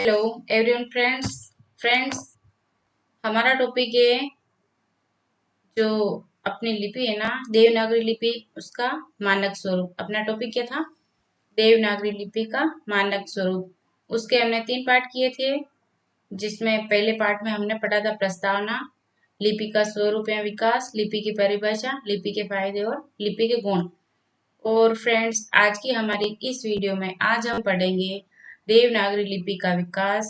Hello everyone friends हमारा topic है जो अपनी लिपि है ना देवनागरी लिपि उसका मानक स्वरूप। अपना टॉपिक क्या था? देवनागरी लिपि का मानक स्वरूप। उसके हमने 3 पार्ट किए थे, जिसमें पहले पार्ट में हमने पढ़ा था प्रस्तावना, लिपि का स्वरूप या विकास, लिपि की परिभाषा, लिपि के फायदे और लिपि के गुण। और फ्रेंड्स, आज की हमारी इस वीडियो में आज हम पढ़ेंगे देवनागरी लिपि का विकास,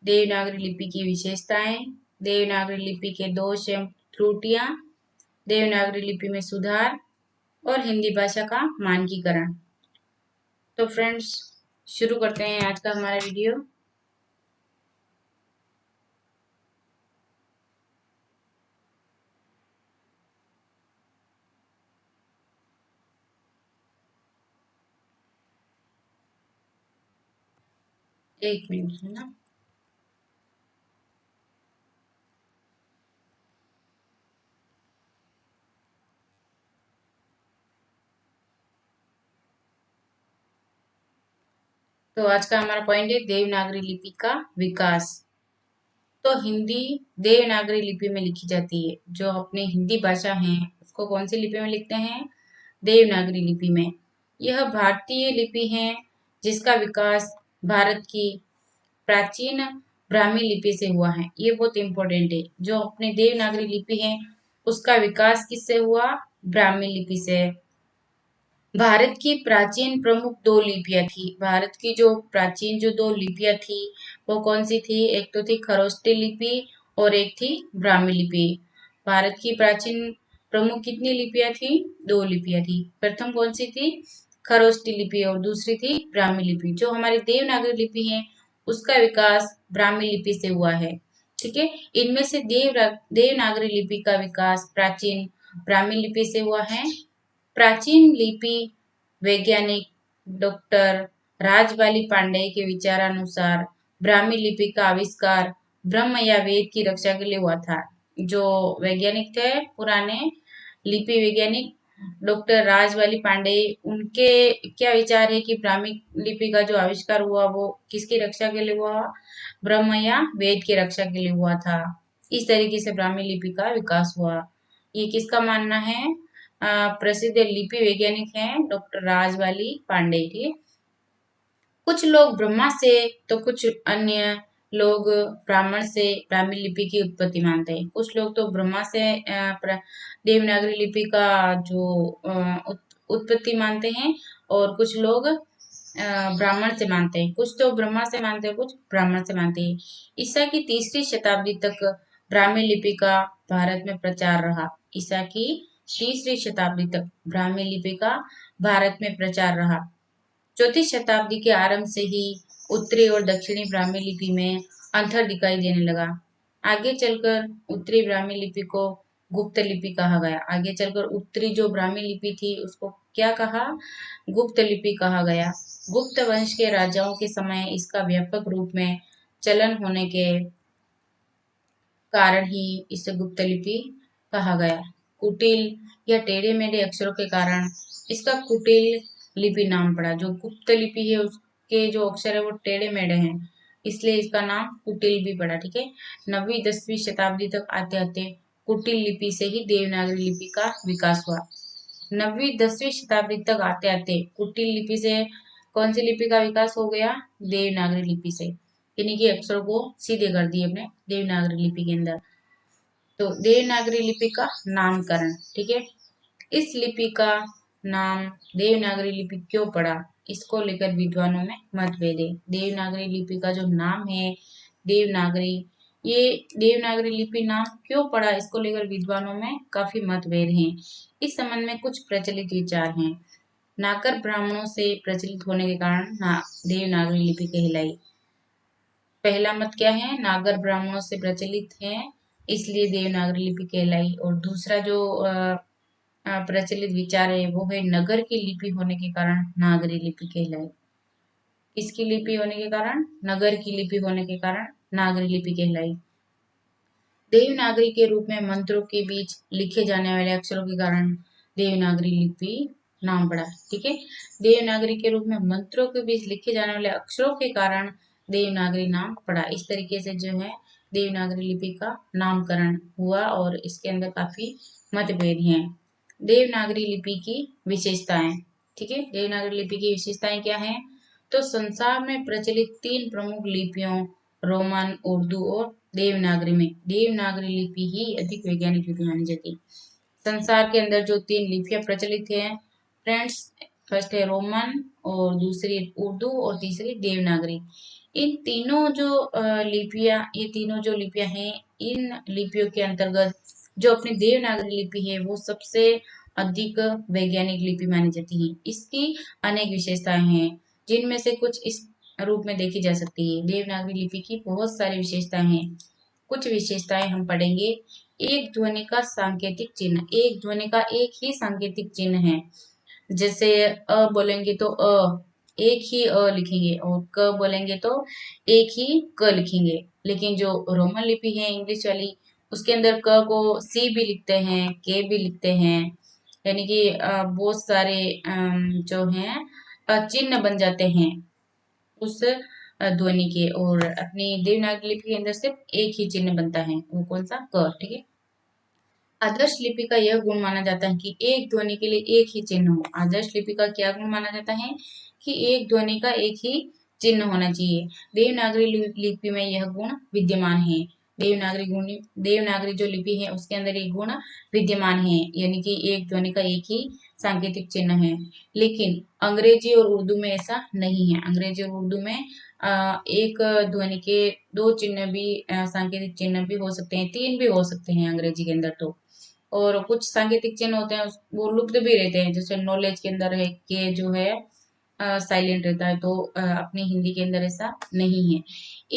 देवनागरी लिपि की विशेषताएं, देवनागरी लिपि के दोष एवं त्रुटियां, देवनागरी लिपि में सुधार और हिंदी भाषा का मानकीकरण। तो फ्रेंड्स, शुरू करते हैं आज का हमारा वीडियो। एक मिनट है ना। तो आज का हमारा पॉइंट है देवनागरी लिपि का विकास। तो हिंदी देवनागरी लिपि में लिखी जाती है। जो अपनी हिंदी भाषा है उसको कौन सी लिपि में लिखते हैं? देवनागरी लिपि में। यह भारतीय लिपि है जिसका विकास भारत की प्राचीन ब्राह्मी लिपि से हुआ है। ये बहुत इंपॉर्टेंट है। जो अपनी देवनागरी लिपि है उसका विकास किससे हुआ? ब्राह्मी लिपि से। भारत की प्राचीन प्रमुख 2 लिपियां थी। भारत की जो प्राचीन जो 2 लिपियां थी वो कौन सी थी? एक तो थी खरोष्टी लिपि और एक थी ब्राह्मी लिपि। भारत की प्राचीन प्रमुख कितनी लिपियां थी? 2 लिपियां थी। प्रथम कौन सी थी? खरोष्टी लिपि और दूसरी थी ब्राह्मी लिपि। जो हमारी देवनागरी लिपि है उसका विकास ब्राह्मी लिपि से हुआ है। ठीक है। इनमें से देवनागरी लिपि का विकास प्राचीन ब्राह्मी लिपि से हुआ है। प्राचीन लिपि वैज्ञानिक डॉक्टर राजबाली पांडेय के विचारानुसार ब्राह्मी लिपि का आविष्कार ब्रह्म या वेद की रक्षा के लिए हुआ था। जो वैज्ञानिक थे पुराने लिपि वैज्ञानिक डॉक्टर राजबाली पांडेय, उनके क्या विचार है कि ब्राह्मी लिपि का जो आविष्कार हुआ वो किसकी रक्षा के लिए हुआ? ब्रह्म या वेद की रक्षा के लिए हुआ था। इस तरीके से ब्राह्मी लिपि का विकास हुआ। ये किसका मानना है? प्रसिद्ध लिपि वैज्ञानिक हैं डॉक्टर राजबाली पांडे के। कुछ लोग ब्रह्मा से तो कुछ अन्य लोग ब्राह्मण से ब्राह्मी लिपि की उत्पत्ति मानते हैं। कुछ लोग तो ब्रह्मा से देवनागरी लिपि का जो उत्पत्ति मानते हैं और कुछ लोग ब्राह्मण से मानते हैं। कुछ तो ब्रह्मा से मानते हैं, कुछ ब्राह्मण से मानते हैं। ईसा की 3री शताब्दी तक ब्राह्मी लिपि का भारत में प्रचार रहा। ईसा की 3री शताब्दी तक ब्राह्मी लिपि का भारत में प्रचार रहा। 4ठी शताब्दी के आरंभ से ही उत्तरी और दक्षिणी ब्राह्मी लिपि में अंतर दिखाई देने लगा। आगे चलकर उत्तरी ब्राह्मी लिपि को गुप्त लिपि कहा गया। आगे चलकर उत्तरी जो ब्राह्मी लिपि थी उसको क्या कहा? गुप्त लिपि कहा गया। गुप्त वंश के राजाओं के समय इसका व्यापक रूप में चलन होने के कारण ही इसे गुप्त लिपि कहा गया। कुटिल या टेढ़े मेढ़े अक्षरों के कारण इसका कुटिल लिपि नाम पड़ा। जो गुप्त लिपि है उसके जो अक्षर है वो टेढ़े मेढ़े हैं, इसलिए इसका नाम कुटिल भी पड़ा। ठीक है। 9वीं 10वीं शताब्दी तक आते आते कुटिल लिपि से ही देवनागरी लिपि का विकास हुआ। 9वीं 10वीं शताब्दी तक आते आते कुटिल लिपि से कौन सी लिपि का विकास हो गया? देवनागरी लिपि से। इन्हीं के अक्षरों को सीधे कर दिए अपने देवनागरी लिपि के अंदर। तो देवनागरी लिपि का नामकरण। ठीक है। इस लिपि का नाम देवनागरी लिपि क्यों पड़ा, इसको लेकर विद्वानों में मतभेद है। देवनागरी लिपि का जो नाम है देवनागरी, ये देवनागरी लिपि नाम क्यों पड़ा इसको लेकर विद्वानों में काफी मतभेद हैं। इस संबंध में कुछ प्रचलित विचार हैं। नागर ब्राह्मणों से प्रचलित होने के कारण देवनागरी लिपि कहलाई। पहला मत क्या है? नागर ब्राह्मणों से प्रचलित है इसलिए देवनागरी लिपि कहलाई। और दूसरा जो प्रचलित विचार है वो है नगर की लिपि होने के कारण नागरी लिपि कहलाई। किसकी लिपि होने के कारण? नगर की लिपि होने के कारण नागरी लिपि कहलाई। देवनागरी के रूप में मंत्रों के बीच लिखे जाने वाले अक्षरों के कारण देवनागरी लिपि नाम पड़ा। ठीक है। देवनागरी के रूप में मंत्रों के बीच लिखे जाने वाले अक्षरों के कारण देवनागरी नाम पड़ा। इस तरीके से जो है देवनागरी लिपि का नामकरण हुआ और इसके अंदर काफी मतभेद हैं। देवनागरी लिपि की विशेषताएं, ठीक है, देवनागरी लिपि की विशेषताएं क्या हैं? तो संसार में प्रचलित 3 प्रमुख लिपियों रोमन, उर्दू और देवनागरी में देवनागरी लिपि ही अधिक वैज्ञानिक लिपि मानी जाती है। संसार के अंदर जो 3 लिपियां प्रचलित हैं फ्रेंड्स, फर्स्ट है रोमन और दूसरी उर्दू और तीसरी देवनागरी। इन तीनों जो लिपियां, ये तीनों जो लिपियां हैं, इन लिपियों के अंतर्गत जो अपनी देवनागरी लिपि है वो सबसे अधिक वैज्ञानिक लिपि मानी जाती है। इसकी अनेक विशेषताएं हैं जिनमें से कुछ इस रूप में देखी जा सकती है। देवनागरी लिपि की बहुत सारी विशेषताएं हैं। कुछ विशेषताएं हम पढ़ेंगे। एक ध्वनि का सांकेतिक चिन्ह, एक ध्वनि का एक ही सांकेतिक चिन्ह है। जैसे अ बोलेंगे तो एक ही लिखेंगे और क बोलेंगे तो एक ही क लिखेंगे। लेकिन जो रोमन लिपि है इंग्लिश वाली, उसके अंदर क को सी भी लिखते हैं, के भी लिखते हैं, यानी कि बहुत सारे जो हैं चिन्ह बन जाते हैं उस ध्वनि के। और अपनी देवनागरी लिपि के अंदर सिर्फ एक ही चिन्ह बनता है, वो कौन सा? क, ठीक है। आदर्श लिपि का यह गुण माना जाता है कि एक ध्वनि के लिए एक ही चिन्ह हो। आदर्श लिपि का क्या गुण माना जाता है? कि एक ध्वनि का एक ही चिन्ह होना चाहिए। देवनागरी लिपि में यह गुण विद्यमान है। देवनागरी जो लिपि है उसके अंदर ये गुण विद्यमान है, यानी कि एक ध्वनि का एक ही सांकेतिक चिन्ह है। लेकिन अंग्रेजी और उर्दू में ऐसा नहीं है। अंग्रेजी और उर्दू में एक ध्वनि के 2 चिन्ह भी, सांकेतिक चिन्ह भी हो सकते हैं, 3 भी हो सकते हैं अंग्रेजी के अंदर तो। और कुछ सांकेतिक चिन्ह होते हैं वो लुप्त भी रहते हैं। जैसे नॉलेज के अंदर है के जो है साइलेंट रहता है, तो अपनी हिंदी के अंदर ऐसा नहीं है।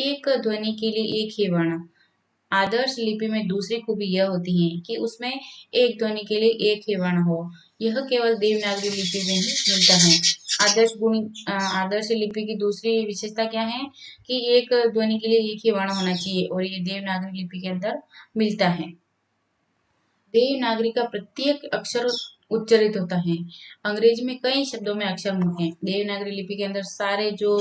एक ध्वनि के लिए एक ही वर्ण। आदर्श लिपि में दूसरी खूबी यह होती है कि उसमें एक ध्वनि के लिए एक ही वर्ण हो। यह केवल देवनागरी लिपि में ही मिलता है। आदर्श लिपि की दूसरी विशेषता क्या है? कि एक ध्वनि के लिए एक ही वर्ण होना चाहिए और ये देवनागरी लिपि के अंदर मिलता है। देवनागरी का प्रत्येक अक्षर उच्चरित होता है। अंग्रेजी में कई शब्दों में अक्षर होते हैं। देवनागरी लिपि के अंदर सारे जो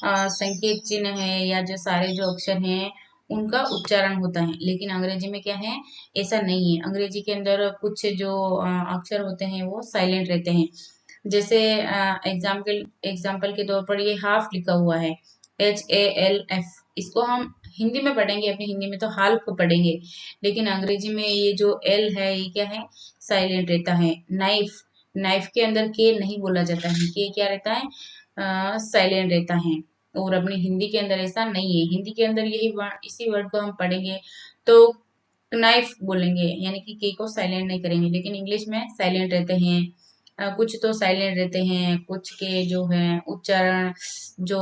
संकेत चिन्ह है या जो सारे जो अक्षर हैं उनका उच्चारण होता है। लेकिन अंग्रेजी में क्या है? ऐसा नहीं है। अंग्रेजी के अंदर कुछ जो अक्षर होते हैं वो साइलेंट रहते हैं। जैसे एग्जाम्पल के तौर पर ये हाफ लिखा हुआ है, HALF। इसको हम हिंदी में पढ़ेंगे, अपनी हिंदी में तो हाल्फ पढ़ेंगे, लेकिन अंग्रेजी में ये जो एल है ये क्या है? साइलेंट रहता है। नाइफ, नाइफ के अंदर के नहीं बोला जाता है, के क्या रहता है? साइलेंट रहता है। और अपनी हिंदी के अंदर ऐसा नहीं है। हिंदी के अंदर यही वर्ड, इसी वर्ड को हम पढ़ेंगे तो नाइफ बोलेंगे, यानी कि के को साइलेंट नहीं करेंगे। लेकिन इंग्लिश में साइलेंट रहते हैं। कुछ तो साइलेंट रहते हैं, कुछ के जो है उच्चारण, जो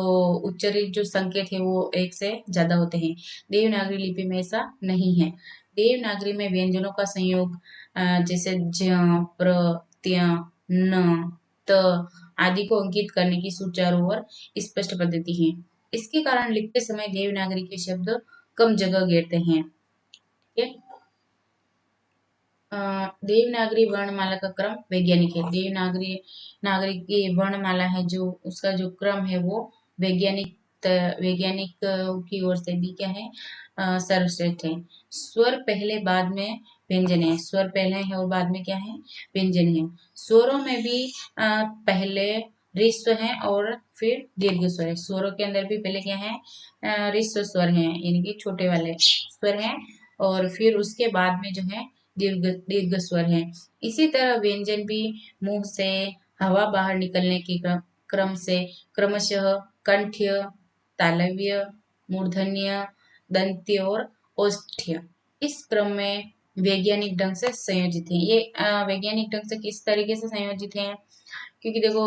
उच्चरित जो संकेत है वो एक से ज्यादा होते हैं। देवनागरी लिपि में ऐसा नहीं है। देवनागरी में व्यंजनों का संयोग जैसे ज, प्र, त्य, न, त आदि को अंकित करने की सुचारू और स्पष्ट पद्धति है। इसके कारण लिखते समय देवनागरी के शब्द कम जगह घेरते हैं। ठीक है। देवनागरी वर्णमाला का क्रम वैज्ञानिक है। देवनागरी नागरिक की वर्णमाला है जो उसका जो क्रम है वो वैज्ञानिक वैज्ञानिक की ओर से भी क्या है? सर्वश्रेष्ठ है। स्वर पहले बाद में व्यंजन है। स्वर पहले है और बाद में क्या है? व्यंजन है। स्वरों में भी पहले ऋस्व है और फिर दीर्घ स्वर है। स्वरों के अंदर भी पहले क्या है? ऋस्व स्वर है, यानी कि छोटे वाले स्वर है, और फिर उसके बाद में जो है दीर्घ दीर्घ स्वर है। इसी तरह व्यंजन भी मुंह से हवा बाहर निकलने के क्रम से क्रमशः कंठ्य, तालव्य, मूर्धन्य, दंत्य और औष्ठ्य इस क्रम में वैज्ञानिक ढंग से संयोजित है। ये वैज्ञानिक ढंग से किस तरीके से संयोजित है? क्योंकि देखो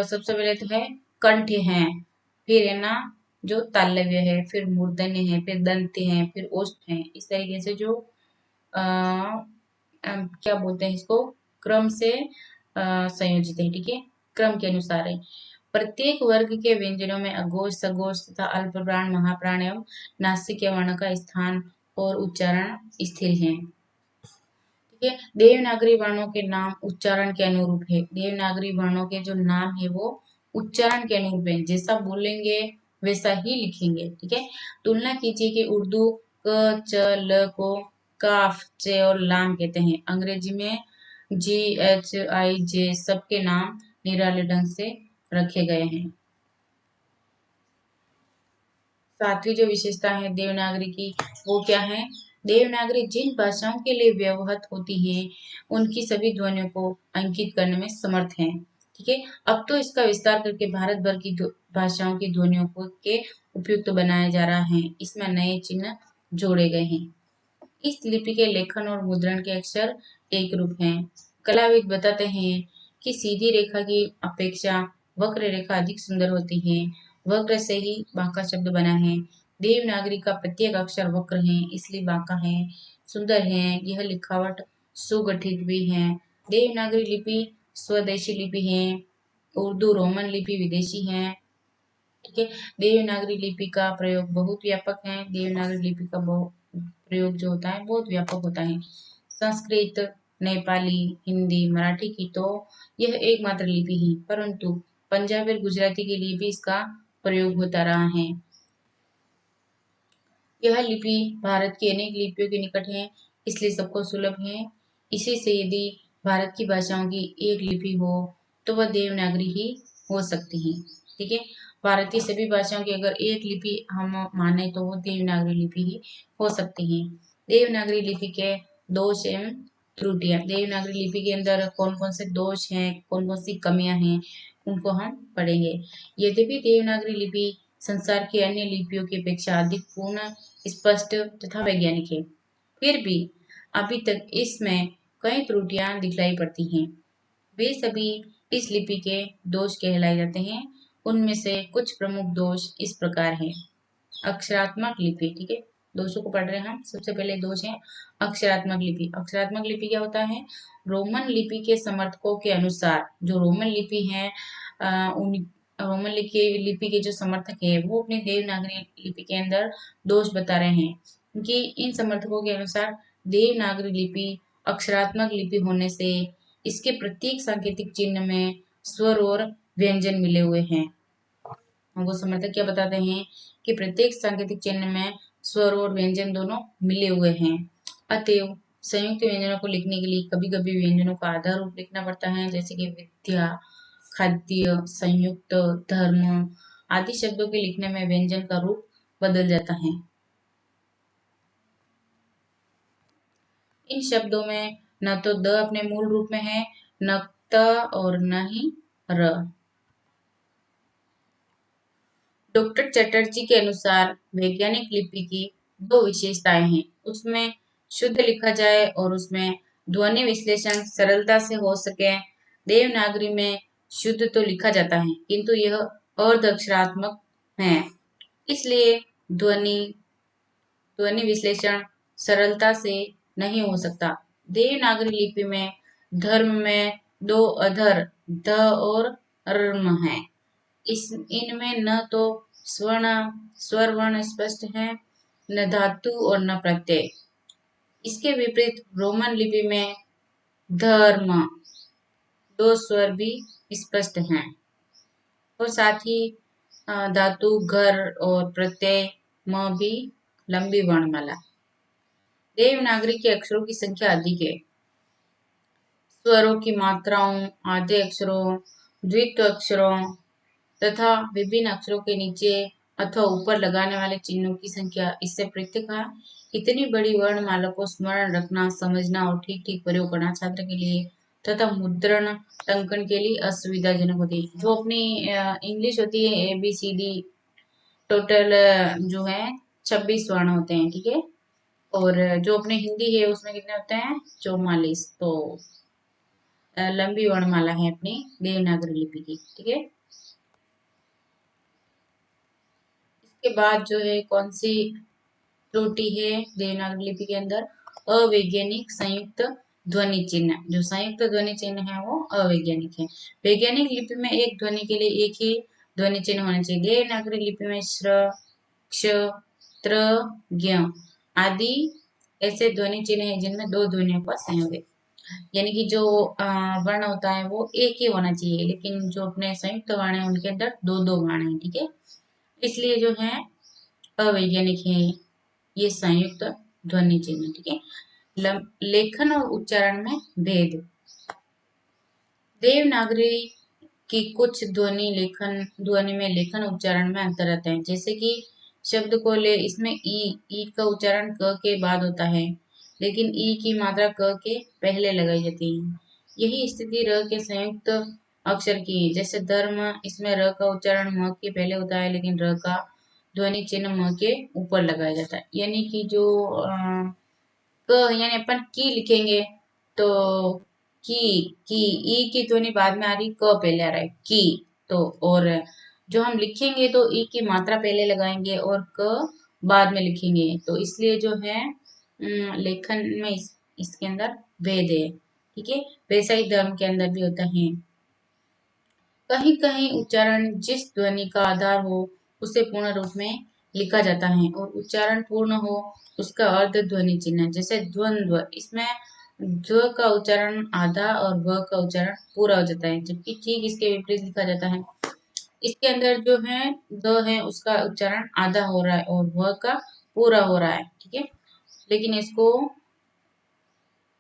सबसे पहले तो है कंठ है, फिर है ना जो तालव्य है, फिर मूर्धन्य है, फिर दंत्य है, फिर ओष्ठ है। इस तरीके से जो अ, क्या बोलते हैं इसको, क्रम से संयोजित है। ठीक है, क्रम के अनुसार है। प्रत्येक वर्ग के व्यंजनों में अघोष, सघोष तथा अल्प प्राण, महाप्राण एवं नासिक वर्ण का स्थान और उच्चारण स्थिर है। ठीक है, देवनागरी वर्णों के नाम उच्चारण के अनुरूप है। देवनागरी वर्णों के जो नाम है वो उच्चारण के अनुरूप है। जैसा बोलेंगे वैसा ही लिखेंगे। ठीक है, तुलना कीजिए कि उर्दू क च ल को काफ चे और लाम कहते हैं, अंग्रेजी में जी एच आई जे सबके नाम निराले ढंग से रखे गए हैं। सातवीं जो विशेषता है देवनागरी की वो क्या है? देवनागरी जिन भाषाओं के लिए व्यवहृत होती है उनकी सभी ध्वनियों को अंकित करने में समर्थ है। ठीक है, अब तो इसका विस्तार करके भारत भर की भाषाओं की ध्वनियों को के उपयुक्त बनाया जा रहा है। इसमें नए चिन्ह जोड़े गए हैं। इस लिपि के लेखन और मुद्रण के अक्षर एक रूप हैं। कलाविद बताते हैं कि सीधी रेखा की अपेक्षा वक्र रेखा अधिक सुंदर होती है। वक्र से ही बांका शब्द बना है। देवनागरी का प्रत्येक अक्षर वक्र है, इसलिए बांका है। सुंदर है, यह लिखावट सुगठित भी है। देवनागरी लिपि स्वदेशी लिपि है। उर्दू रोमन लिपि विदेशी है। ठीक है, देवनागरी लिपि का प्रयोग बहुत व्यापक है। देवनागरी लिपि का प्रयोग जो होता है बहुत व्यापक होता है। संस्कृत, नेपाली, हिंदी, मराठी की तो यह एकमात्र लिपि है, परंतु पंजाबी और गुजराती के लिए भी इसका प्रयोग होता रहा है। यह लिपि भारत की अनेक लिपियों के निकट है, इसलिए सबको सुलभ है। इसी से यदि भारत की भाषाओं की एक लिपि हो तो वह देवनागरी ही हो सकती है। ठीक है, भारतीय सभी भाषाओं की अगर एक लिपि हम माने तो वो देवनागरी लिपि ही हो सकती है। देवनागरी लिपि के दोष एवं त्रुटियां। देवनागरी लिपि के अंदर कौन कौन से दोष हैं, कौन कौन सी कमियां हैं, उनको हम पढ़ेंगे। यद्यपि देवनागरी लिपि संसार की अन्य लिपियों की अपेक्षा अधिक पूर्ण, स्पष्ट तथा वैज्ञानिक है, फिर भी अभी तक इसमें कई त्रुटियां दिखलाई पड़ती हैं। वे सभी इस लिपि के दोष कहलाए जाते हैं। उनमें से कुछ प्रमुख दोष इस प्रकार हैं। अक्षरात्मक लिपि। ठीक है, दोषों को पढ़ रहे हैं हम। सबसे पहले दोष है अक्षरात्मक लिपि। अक्षरात्मक लिपि क्या होता है? रोमन लिपि के समर्थकों के अनुसार जो रोमन लिपि है उन रोमन लिपि के जो समर्थक है वो अपनी देवनागरी लिपि के अंदर दोष बता रहे हैं कि इन समर्थकों के अनुसार देवनागरी लिपि अक्षरात्मक लिपि होने से इसके प्रत्येक सांकेतिक चिन्ह में स्वर और व्यंजन मिले हुए हैं। हमको समर्थक क्या बताते हैं कि प्रत्येक सांकेतिक चिन्ह में स्वर और व्यंजन दोनों मिले हुए हैं। अतएव संयुक्त व्यंजनों को लिखने के लिए कभी कभी व्यंजनों का आधा रूप लिखना पड़ता है, जैसे कि विद्या, खाद्य, संयुक्त, धर्म आदि शब्दों के लिखने में व्यंजन का रूप बदल जाता है। इन शब्दों में न तो द अपने मूल रूप में है, न त और न ही र। डॉक्टर चटर्जी के अनुसार वैज्ञानिक लिपि की दो विशेषताएं हैं, उसमें शुद्ध लिखा जाए और उसमें ध्वनि विश्लेषण सरलता से हो सके। देवनागरी में शुद्ध तो लिखा जाता है किंतु यह अर्ध अक्षरात्मक है, इसलिए ध्वनि ध्वनि विश्लेषण सरलता से नहीं हो सकता। देवनागरी लिपि में धर्म में दो अधर ध और र्म है। इनमें न तो स्वर्ण स्वर वर्ण स्पष्ट है, न धातु और न प्रत्यय। इसके विपरीत रोमन लिपि में धर्म दो स्वर भी स्पष्ट हैं और साथ ही धातु घर और प्रत्यय म भी लंबी वर्णमाला। देवनागरी के अक्षरों की संख्या अधिक है। स्वरों की मात्राओं, आधे अक्षरों, द्वित्व अक्षरों तथा विभिन्न अक्षरों के नीचे अथवा ऊपर लगाने वाले चिन्हों की संख्या इससे पृथक है। इतनी बड़ी वर्णमाला को स्मरण रखना, समझना और ठीक ठीक प्रयोग करना छात्र के लिए तथा मुद्रण टंकन के लिए असुविधाजनक होती है। जो अपनी इंग्लिश होती है ABCD टोटल जो है 26 वर्ण होते हैं। ठीक है, और जो अपने हिंदी है उसमें कितने होते हैं? 44। तो लंबी वर्णमाला है अपनी देवनागरी लिपि की। ठीक है, इसके बाद जो है कौन सी त्रुटि है देवनागरी लिपि के अंदर? अवैज्ञानिक संयुक्त ध्वनि चिन्ह। जो संयुक्त ध्वनि चिन्ह है वो अवैज्ञानिक है। वैज्ञानिक लिपि में एक ध्वनि के लिए एक ही ध्वनि चिन्ह होना चाहिए। देवनागरी लिपि में श्र, क्ष, त्र, ज्ञ आदि ऐसे ध्वनि चिन्ह है जिनमें दो ध्वनियों का संयोग है। यानी कि जो वर्ण होता है वो एक ही होना चाहिए, लेकिन जो अपने संयुक्त वर्ण है उनके अंदर दो दो वर्ण है। ठीक है, इसलिए जो है अवैज्ञानिक है ये संयुक्त ध्वनि चिन्ह। ठीक है। लेखन और उच्चारण में भेद। देवनागरी की कुछ ध्वनि में लेखन उच्चारण में अंतर रहता है। जैसे कि शब्द को ले, इसमें ई का उच्चारण क के बाद होता है, लेकिन ई की मात्रा क के पहले लगाई जाती है। यही स्थिति र के संयुक्त अक्षर की है। जैसे धर्म, इसमें र का उच्चारण म के पहले होता है, लेकिन र का ध्वनि चिन्ह म के ऊपर लगाया जाता है। यानी कि जो क यानी अपन की लिखेंगे तो की की ई की ध्वनि बाद में आ रही, क पहले आ रहा है की। तो और जो हम लिखेंगे तो ई की मात्रा पहले लगाएंगे और क बाद में लिखेंगे। तो इसलिए जो है लेखन में इसके अंदर भेद है। ठीक है। वैसा ही धर्म के अंदर भी होता है। कहीं कहीं उच्चारण जिस ध्वनि का आधार हो उसे पूर्ण रूप में लिखा जाता है, और उच्चारण पूर्ण हो उसका अर्ध ध्वनि चिन्ह। जैसे द्वंद्व, इसमें ध्व का उच्चारण आधा और व का उच्चारण पूरा हो जाता है, जबकि ठीक इसके विपरीत लिखा जाता है। इसके अंदर जो है द है उसका उच्चारण आधा हो रहा है और व का पूरा हो रहा है। ठीक है। लेकिन इसको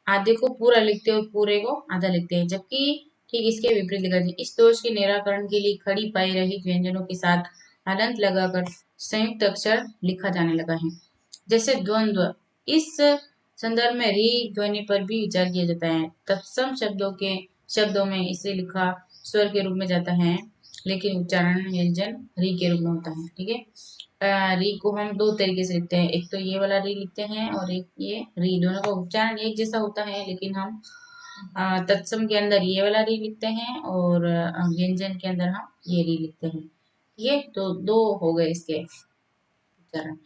आधे को पूरा लिखते हैं और पूरे को आधा लिखते हैं, जबकि ठीक इसके विपरीत लिखा जाए। इस दोष के निराकरण के लिए खड़ी पाई रहित व्यंजनों के साथ हलंत लगाकर संयुक्त अक्षर लिखा जाने लगा है। जैसे द्वंद्व, इस संदर्भ में री ध्वनि पर भी विचार किया जाता है। तत्सम शब्दों में इसे लिखा स्वर के रूप में जाता है, लेकिन उच्चारण व्यंजन री के रूप में होता है। ठीक है। री को हम दो तरीके से लिखते हैं, एक तो ये वाला री लिखते हैं और एक ये री। दोनों का उच्चारण एक जैसा होता है, लेकिन हम तत्सम के अंदर ये वाला री लिखते हैं और व्यंजन के अंदर हम ये री लिखते हैं। ये तो दो हो गए इसके उच्चारण।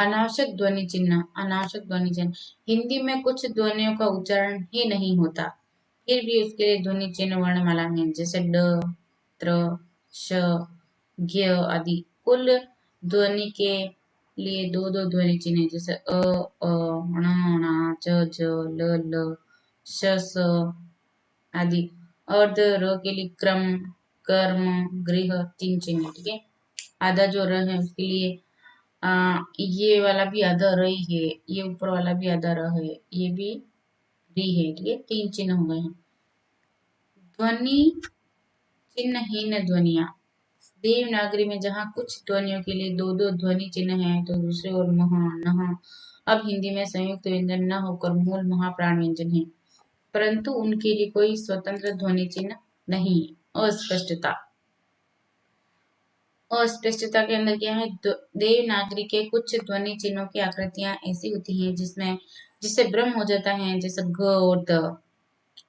अनावश्यक ध्वनि चिन्ह। अनावश्यक ध्वनि चिन्ह, हिंदी में कुछ ध्वनियों का उच्चारण ही नहीं होता, फिर भी उसके लिए ध्वनि चिन्ह वर्णमाला में, जैसे ड, त्र, श, ज्ञ आदि। कुल ध्वनि के लिए दो दो ध्वनि चिन्ह हैं, जैसे ण, ण, च, ज, ल, ल, श, स आदि। अर्ध र के लिए क्रम, कर्म, गृह तीन चिन्ह। ठीक है। आधा जो र है उसके लिए ये वाला भी आधा र ही है, ये ऊपर वाला भी आधा र है, ये भी री है। ठीक है। तीन चिन्ह हो गए हैं। ध्वनि चिन्हहीन ध्वनिया। देवनागरी में जहाँ कुछ ध्वनियों के लिए दो दो ध्वनि चिन्ह हैं, तो दूसरे ओर मह, नह। अब हिंदी में संयुक्त व्यंजन न होकर मूल महाप्राण व्यंजन है, परंतु उनके लिए कोई स्वतंत्र ध्वनि चिन्ह नहीं। अस्पष्टता। अस्पष्टता के अंदर क्या है, देवनागरी के कुछ ध्वनि चिन्हों की आकृतियां ऐसी होती हैं जिससे भ्रम हो जाता है, जैसे घ और द,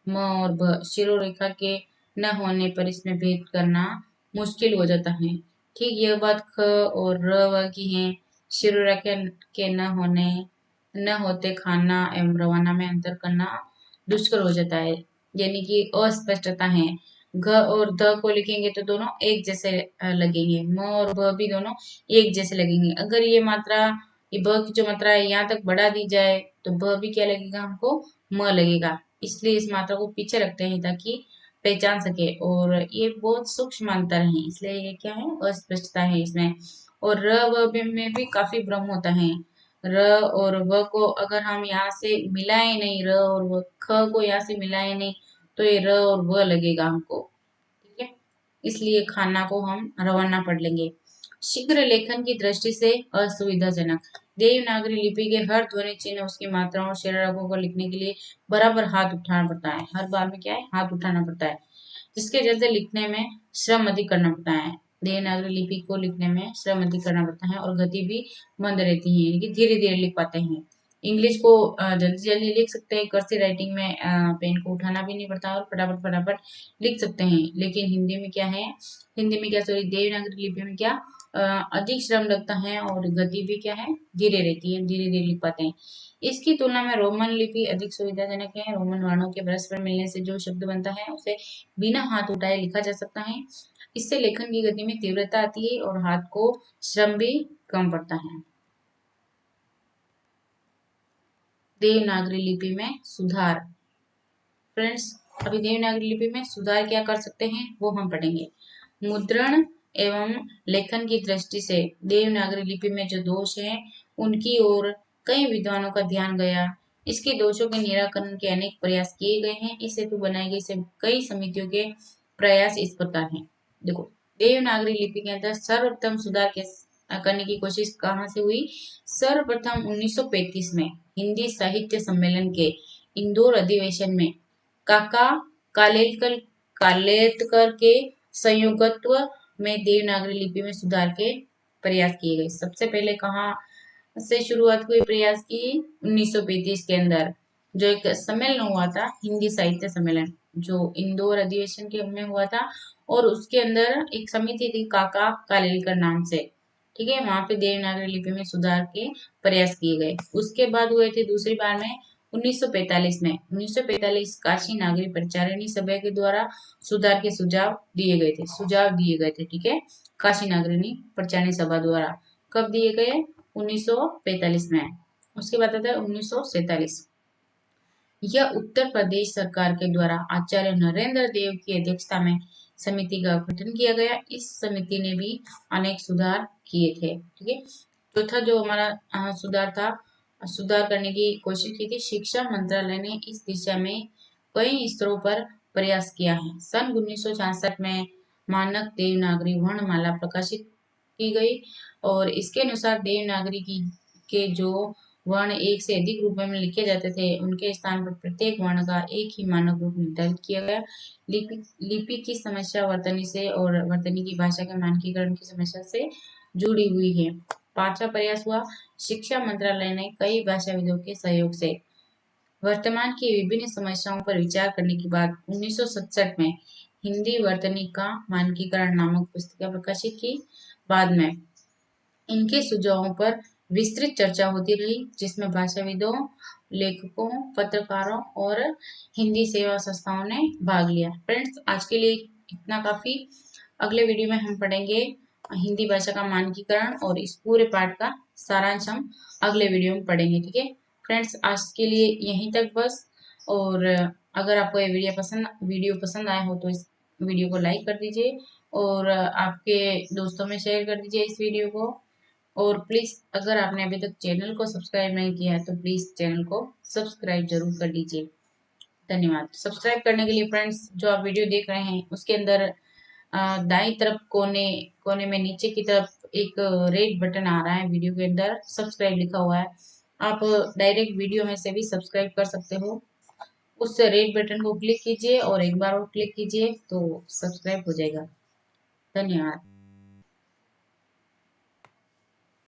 म और भ। शिरोरेखा के न होने पर इसमें भेद करना मुश्किल हो जाता है। ठीक यह बात ख और र व की है। शिरोरेखा के न होते खाना एवं रवाना में अंतर करना दुष्कर हो जाता है, यानी कि अस्पष्टता है। घ और ध को लिखेंगे तो दोनों एक जैसे लगेंगे, म और भ भी दोनों एक जैसे लगेंगे। अगर ये ब की जो मात्रा है यहाँ तक बढ़ा दी जाए तो भ भी क्या लगेगा हमको, म लगेगा। इसलिए इस मात्रा को पीछे रखते हैं ताकि पहचान सके, और ये बहुत सूक्ष्म अंतर है, इसलिए ये क्या है, अस्पष्टता है इसमें। और र व में भी काफी भ्रम होता है। र और व को अगर हम यहाँ से मिलाएं नहीं, र और व, ख को यहाँ से मिलाएं नहीं तो ये र और व लगेगा हमको। ठीक है। इसलिए खाना को हम रवाना पढ़ लेंगे। शीघ्र लेखन की दृष्टि से असुविधाजनक। देवनागरी लिपि के हर ध्वनि चिन्ह उसकी मात्राओं और शेरारों को लिखने के लिए बराबर हाथ उठाना पड़ता है। हर बार में क्या है, हाथ उठाना पड़ता है, जिसके चलते लिखने में श्रम अधिक करना पड़ता है। देवनागरी लिपि को लिखने में श्रम अधिक करना पड़ता है और गति भी मंद रहती है, यानी कि धीरे धीरे लिख पाते हैं। इंग्लिश को जल्दी जल्दी लिख सकते हैं, कर्सिव राइटिंग में पेन को उठाना भी नहीं पड़ता और फटाफट फटाफट लिख सकते हैं। लेकिन हिंदी में क्या, सॉरी, देवनागरी लिपि में क्या, अधिक श्रम लगता है और गति भी क्या है, धीरे रहती है, धीरे धीरे लिख पाते हैं। इसकी तुलना में रोमन लिपि अधिक सुविधाजनक है। रोमन वर्णों के परस्पर मिलने से जो शब्द बनता है उसे बिना हाथ उठाए लिखा जा सकता है। इससे लेखन की गति में तीव्रता आती है और हाथ को श्रम भी कम पड़ता है। देवनागरी लिपि में सुधार। फ्रेंड्स, अभी देवनागरी लिपि में सुधार क्या कर सकते हैं वो हम पढ़ेंगे। मुद्रण एवं लेखन की दृष्टि से देवनागरी लिपि में जो दोष हैं उनकी ओर कई विद्वानों का ध्यान गया। इसके दोषों के निराकरण के अनेक प्रयास किए गए हैं। इस हेतु बनाई गई से कई समितियों के प्रयास इस प्रकार हैं। देखो, देवनागरी लिपि के अंदर सर्वप्रथम सुधार करने की कोशिश कहाँ से हुई? सर्वप्रथम 1935 में हिंदी साहित्य सम्मेलन के इंदौर अधिवेशन में काका कालेलकर कालेलकर के संयोगत्व में देवनागरी लिपि में सुधार के प्रयास किए गए। सबसे पहले कहाँ से शुरुआत हुई प्रयास की? 1935 के अंदर जो एक सम्मेलन हुआ था, हिंदी साहित्य सम्मेलन, जो इंदौर अधिवेशन के में हुआ था, और उसके अंदर एक समिति थी काका कालेलकर नाम से, ठीक है। वहां पे देवनागरी लिपि में सुधार के प्रयास किए गए। उसके बाद हुए थे दूसरी बार में 1945 में। 1945 काशी नागरी प्रचारिणी सभा के द्वारा सुधार के सुझाव दिए गए थे, ठीक है। काशी नागरी प्रचारिणी सभा द्वारा कब दिए गए? 1945 में। उसके बाद आता है 1947। यह उत्तर प्रदेश सरकार के द्वारा आचार्य नरेंद्र देव की अध्यक्षता में समिति का गठन किया गया। इस समिति ने भी अनेक सुधार किए थे, ठीक है। चौथा जो हमारा सुधार था, सुधार करने की कोशिश की थी, शिक्षा मंत्रालय ने इस दिशा में कई स्तरों पर प्रयास किया है। सन 1966 में मानक देवनागरी वर्णमाला प्रकाशित की गई और इसके अनुसार देवनागरी के जो वर्ण एक से अधिक रूपों में लिखे जाते थे, उनके स्थान पर प्रत्येक वर्ण का एक ही मानक रूप निर्धारित किया गया। लिपि की समस्या वर्तनी से और वर्तनी की भाषा के मानकीकरण की समस्या से जुड़ी हुई है। पांचवा प्रयास हुआ, शिक्षा मंत्रालय ने कई भाषाविदों के सहयोग से वर्तमान की विभिन्न समस्याओं पर विचार करने के बाद 1967 में हिंदी वर्तनी का मानकीकरण नामक पुस्तिका प्रकाशित की। बाद में इनके सुझावों पर विस्तृत चर्चा होती रही, जिसमें भाषाविदों, लेखकों, पत्रकारों और हिंदी सेवा संस्थाओं ने भाग लिया। फ्रेंड्स, आज के लिए इतना काफी। अगले वीडियो में हम पढ़ेंगे हिंदी भाषा का मानकीकरण और इस पूरे पाठ का सारांश हम अगले वीडियो में पढ़ेंगे, ठीक है। फ्रेंड्स, आज के लिए यहीं तक बस। और अगर आपको ये वीडियो पसंद आया हो तो इस वीडियो को लाइक कर दीजिए और आपके दोस्तों में शेयर कर दीजिए इस वीडियो को। और प्लीज, अगर आपने अभी तक चैनल को सब्सक्राइब नहीं किया है तो प्लीज चैनल को सब्सक्राइब जरूर कर लीजिए। धन्यवाद। सब्सक्राइब करने के लिए फ्रेंड्स, जो आप वीडियो देख रहे हैं उसके अंदर दाईं तरफ कोने में नीचे की तरफ एक रेड बटन आ रहा है, वीडियो के अंदर सब्सक्राइब लिखा हुआ है। आप डायरेक्ट वीडियो में से भी सब्सक्राइब कर सकते हो। उस रेड बटन को क्लिक कीजिए और एक बार और क्लिक कीजिए तो सब्सक्राइब हो जाएगा। धन्यवाद।